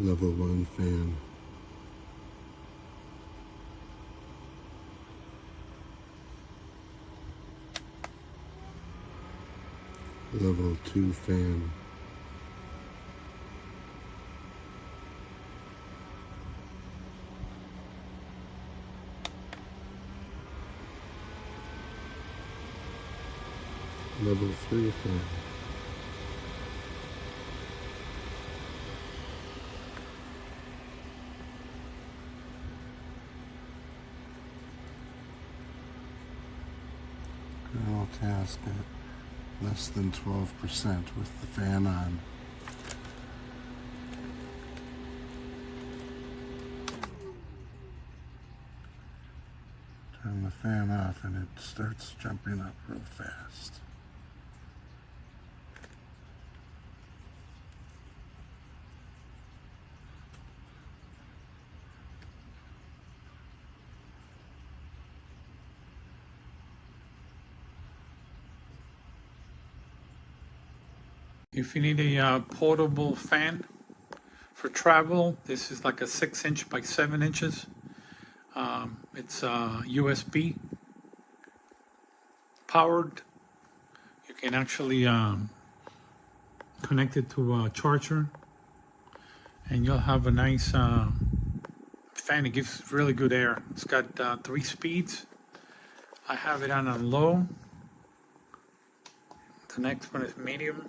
Level 1 fan. Level 2 fan. Level 3 fan. I'll task at less than 12% with the fan on. Turn the fan off and it starts jumping up real fast. If you need a portable fan for travel, this is like a 6-inch by 7 inches. It's USB powered. You can actually connect it to a charger, and you'll have a nice fan. It gives really good air. It's got 3 speeds. I have it on a low. The next one is medium,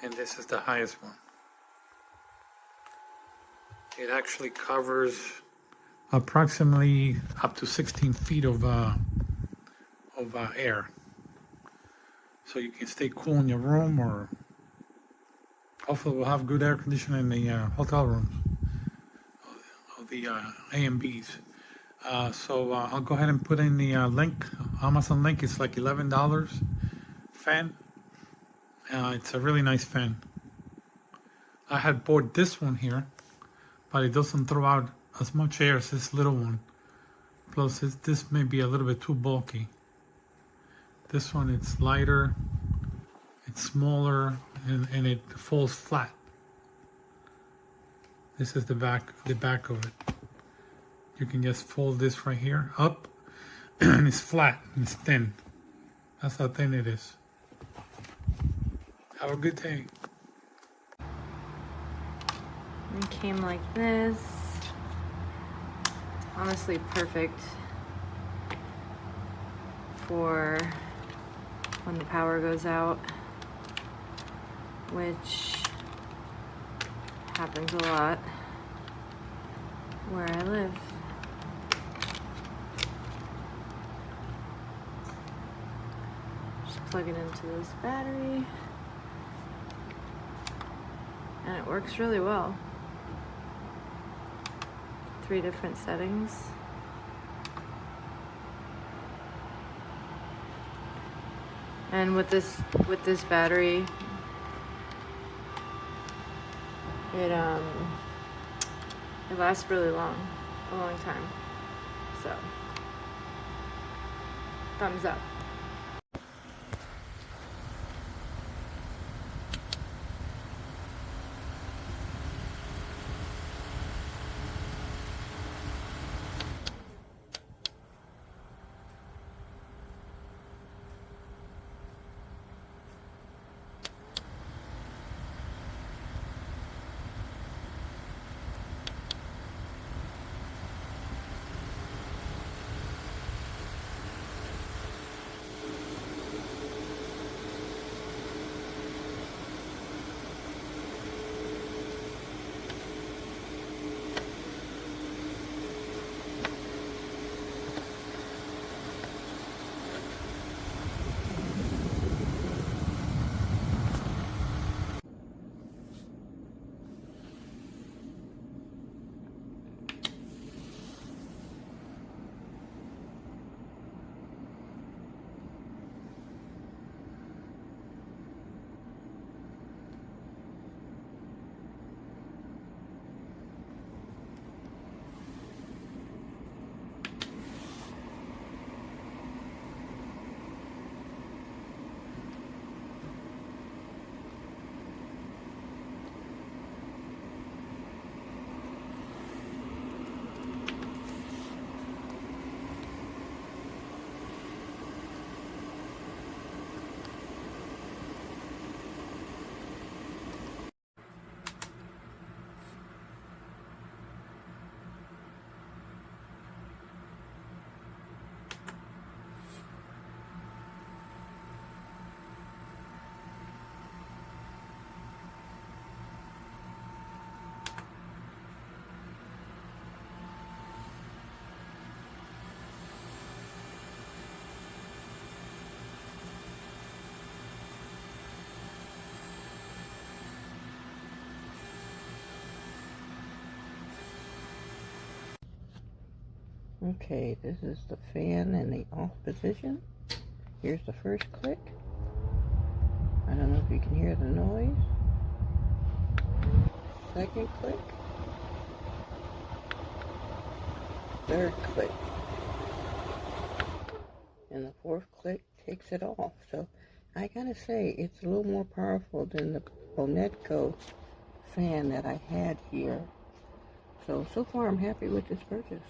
and this is the highest one. It actually covers approximately up to 16 feet of air, so you can stay cool in your room, or hopefully we'll have good air conditioning in the hotel rooms of the A and Bs. So I'll go ahead and put in the link, Amazon link. It's like $11 fan. It's a really nice fan. I had bought this one here, but it doesn't throw out as much air as this little one. Plus, this may be a little bit too bulky. This one, it's lighter, it's smaller, and it falls flat. This is the back of it. You can just fold this right here up, and it's flat, and it's thin. That's how thin it is. Have a good day. It came like this. Honestly, perfect for when the power goes out, which happens a lot where I live. Just plug it into this battery, and it works really well. 3 different settings. And with this battery, it lasts really long, a long time. So, thumbs up. Okay, this is the fan in the off position. Here's the first click. I don't know if you can hear the noise. Second click. Third click. And the fourth click takes it off. So I gotta say, it's a little more powerful than the Bonetco fan that I had here. So far I'm happy with this purchase.